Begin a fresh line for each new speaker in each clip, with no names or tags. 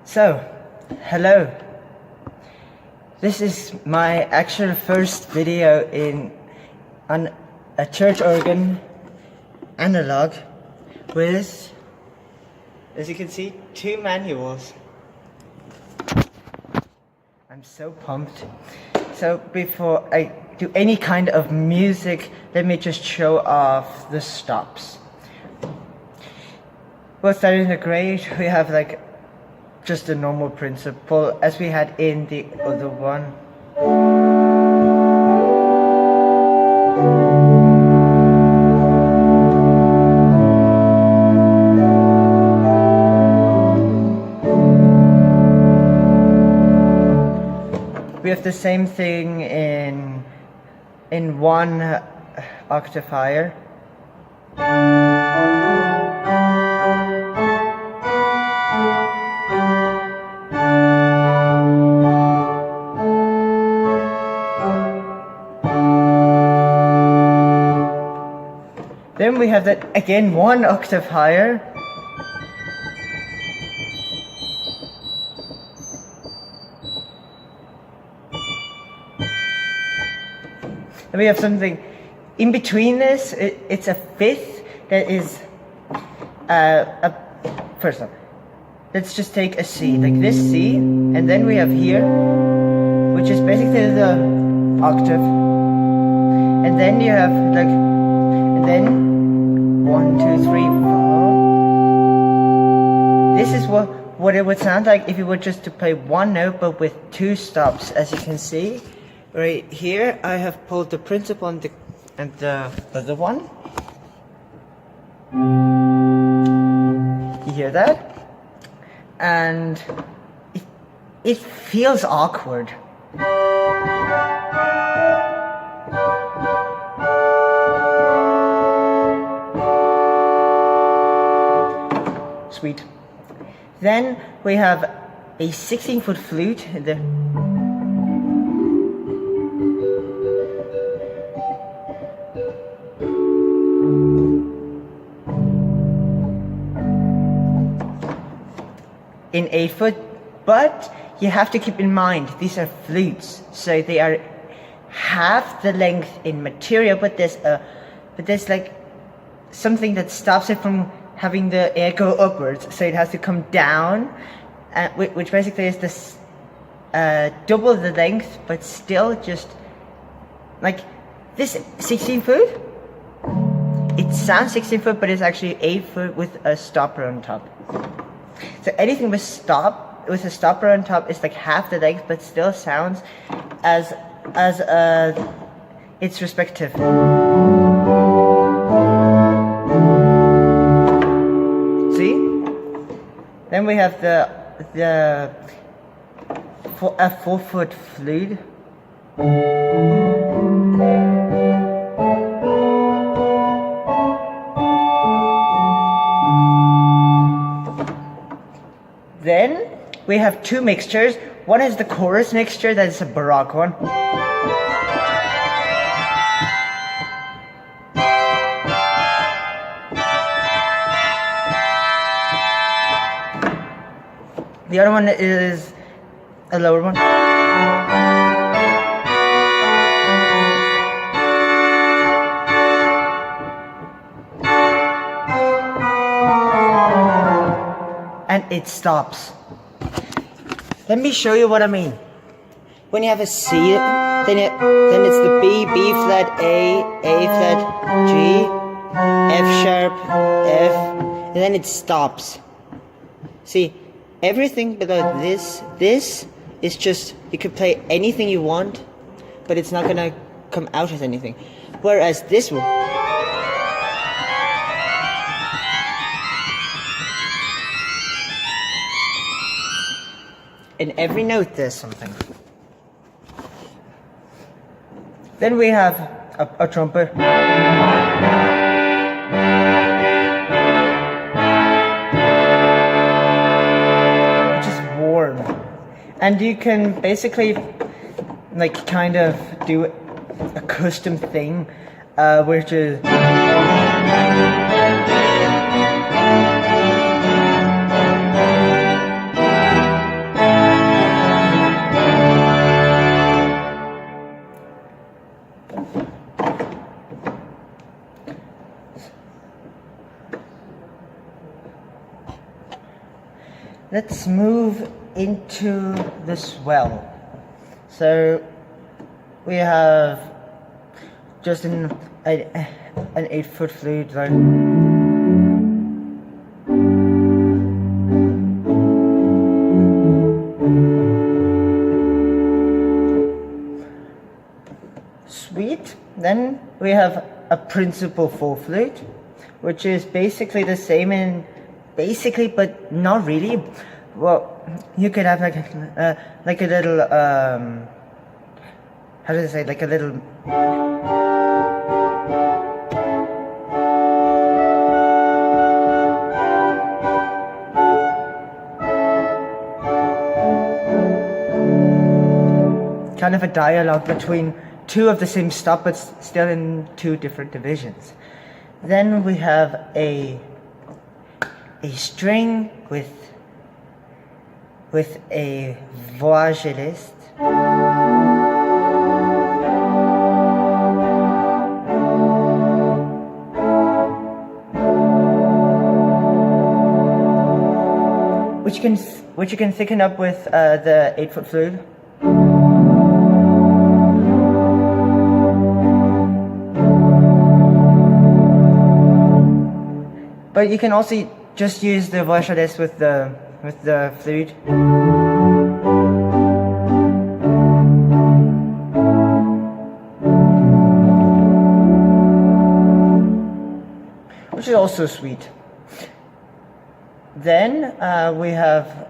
So, hello. This is my actual first video on a church organ analog with, as you can see, 2 manuals. I'm so pumped. So before I do any kind of music, let me just show off the stops. Well, starting the grade, we have like just the normal principle as we had in the other one. We have the same thing in 1 octave higher. Then we have that again 1 octave higher. And we have something in between this. It's a 5th that is first of all, let's just take a C, like this C, and then we have here, which is basically the octave, and then you have like, and then 1, 2, 3, 4. This is what it would sound like if you were just to play 1 note but with 2 stops. As you can see right here, I have pulled the principal and the other one. You hear that? And it feels awkward. Sweet. Then we have a 16-foot flute. In 8-foot, but you have to keep in mind these are flutes, so they are half the length in material, but there's like something that stops it from having the air go upwards, so it has to come down, which basically is this double the length, but still just like this 16-foot. It sounds 16-foot, but it's actually 8-foot with a stopper on top. So anything with a stopper on top is like half the length, but still sounds as its respective. See? Then we have a 4-foot flute. Then we have 2 mixtures. One is the chorus mixture, that is a baroque one. The other one is a lower one. And it stops. Let me show you what I mean. When you have a C, then it's the B, B flat, A flat, G, F sharp, F, and then it stops. See, everything below this is just, you could play anything you want, but it's not gonna come out as anything. Whereas this one, in every note there's something. Then we have a trumpet. Which is warm. And you can basically like kind of do a custom thing, which is let's move into the swell. So we have just an 8-foot flute. Sweet. Then we have a principal 4 flute, which is basically the same but not really. Well, you could have like a little how do I say, like a little kind of a dialogue between two of the same stop, but still in 2 different divisions. Then we have a string with a voix celliste. Which you can thicken up with the 8-foot flute. But you can also just use the voix celliste with the flute. Which is also sweet. Then we have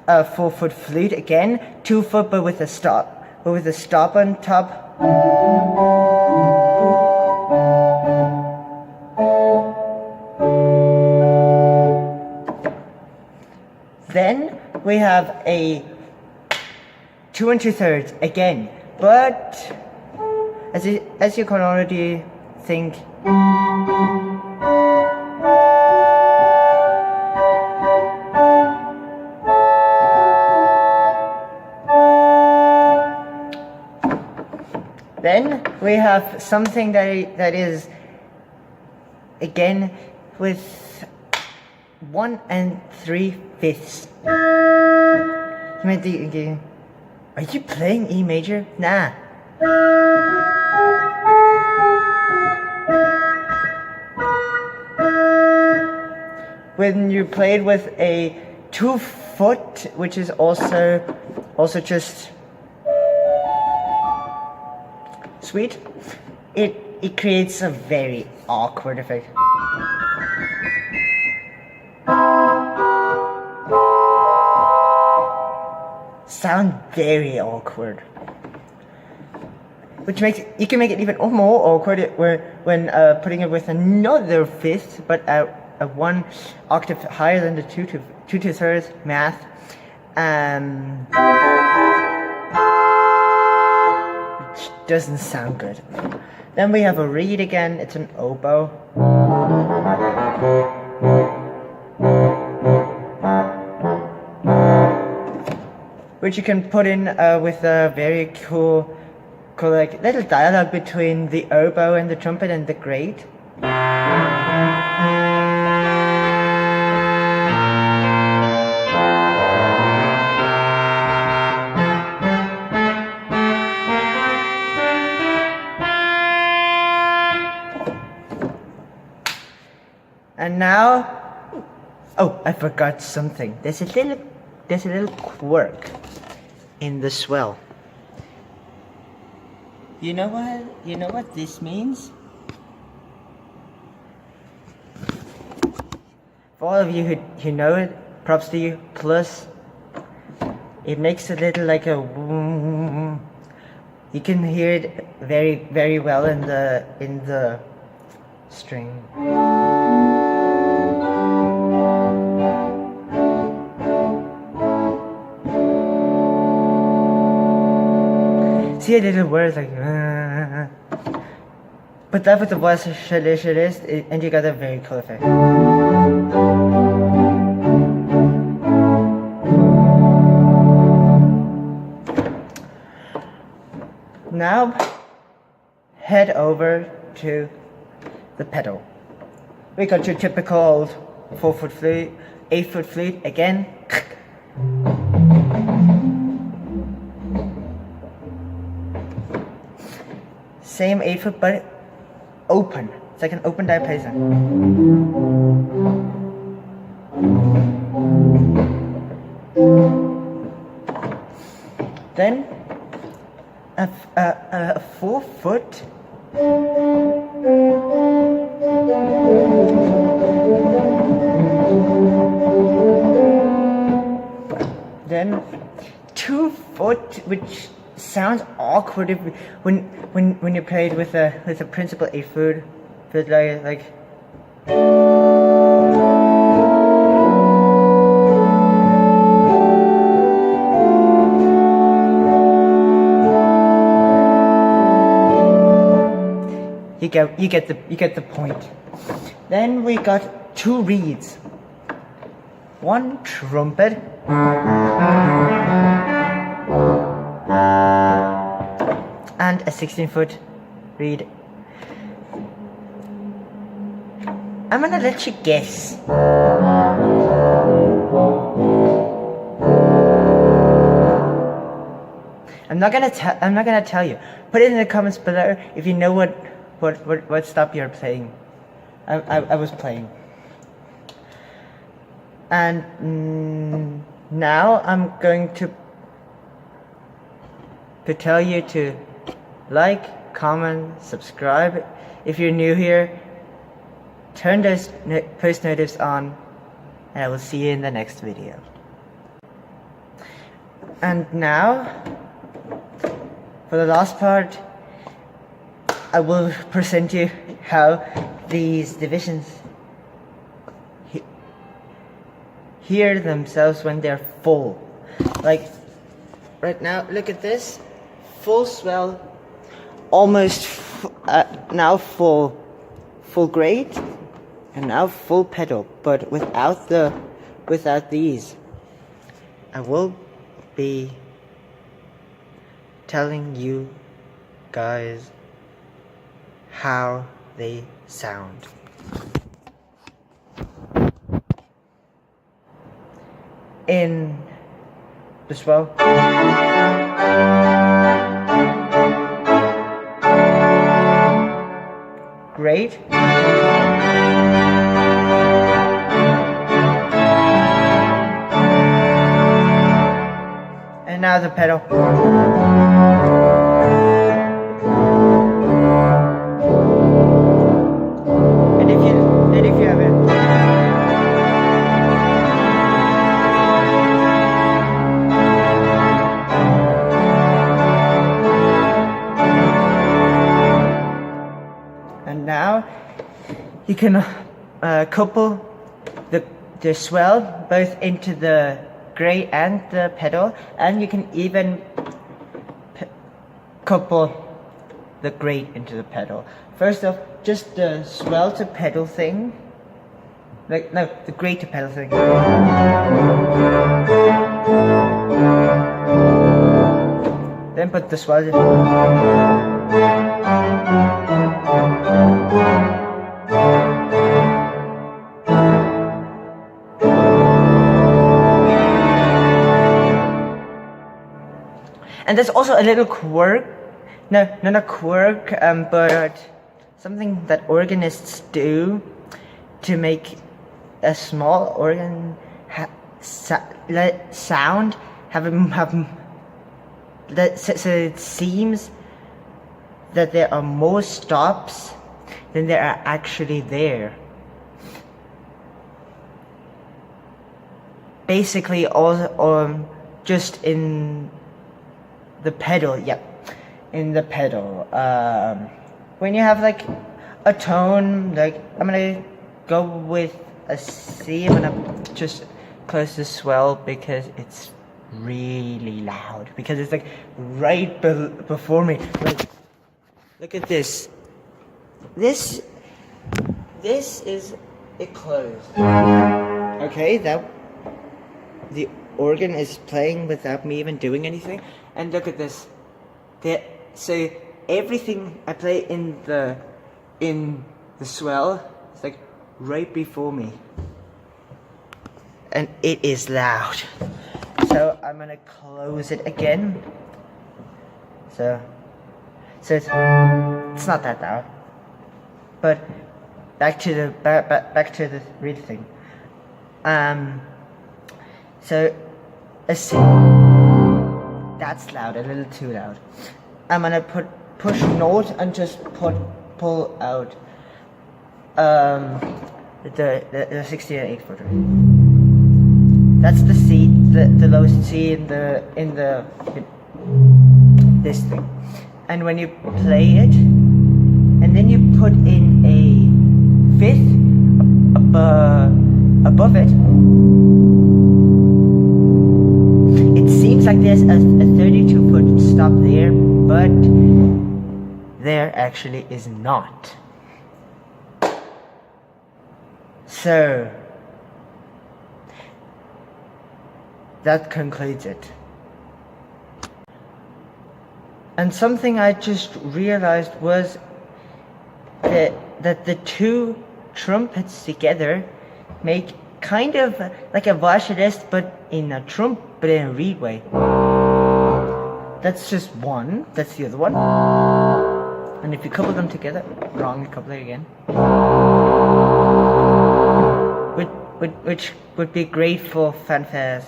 a 4-foot flute again, 2-foot but with a stop on top. Then we have a 2 2/3 again, but as you can already think, then we have something that is again with 1 3/5. Are you playing E major? Nah. When you play it with a 2-foot, which is also just sweet, it creates a very awkward effect. Sound very awkward, which makes you can make it even more awkward when putting it with another 5th, but a 1 octave higher than the 2 2/3 math, which doesn't sound good. Then we have a reed again. It's an oboe. Which you can put in with a very cool like little dialogue between the oboe and the trumpet and the grate. And now, oh, I forgot something. There's a little quirk in the swell. You know what this means? For all of you who know it, props to you. Plus, it makes a little like a. You can hear it very, very well in the string. See a little words like, but that with the voice celliste, and you got a very cool effect. Now, head over to the pedal. We got your typical 4-foot flute, 8-foot flute again. Same 8 foot, but open. It's like an open diapason. Then a 4 foot. Then 2 foot, which sounds awkward if, when you play it with a principal 8 foot, but like. You get the point. Then we got 2 reeds, 1 trumpet, and a 16 foot reed. I'm gonna let you guess. I'm not gonna tell you. Put it in the comments below if you know what stop you're playing. I was playing. And now I'm going to tell you to like, comment, subscribe. If you're new here, turn those post notifications on, and I will see you in the next video. And now, for the last part, I will present you how these divisions hear themselves when they're full. Like right now, look at this, full swell, almost now full grade, and now full pedal, but without these. I will be telling you guys how they sound. In the swell, great, and now the pedal. And if you have it. And now you can couple the swell both into the grate and the pedal, and you can even couple the grate into the pedal. First off, just the swell to pedal thing, like no, the grate to pedal thing. Then put the swell in. And there's also a little quirk, no, not a quirk, but something that organists do to make a small organ sound so it seems that there are more stops than there are actually there. Basically, all just in the pedal, yep, in the pedal. When you have like a tone, like I'm gonna go with a C. I'm gonna just close the swell because it's really loud, because it's like right before me. Like, look at this. This is it closed. Okay, that the organ is playing without me even doing anything. And look at this. So everything I play in the swell is like right before me, and it is loud. So I'm gonna close it again. So it's not that loud. But back to the back to the real thing. So let's see. That's loud, a little too loud. I'm gonna push note and just pull out the 16 and 8 footer. That's the C, the lowest C in this thing. And when you play it, and then you put in a fifth above it, it seems like there's a 32-foot stop there, but there actually is not. So that concludes it. And something I just realized was that the two trumpets together make kind of like a Violinist, but in a reed way. That's just one. That's the other one. And if you couple them together, wrong, you couple it again. Which would be great for fanfares.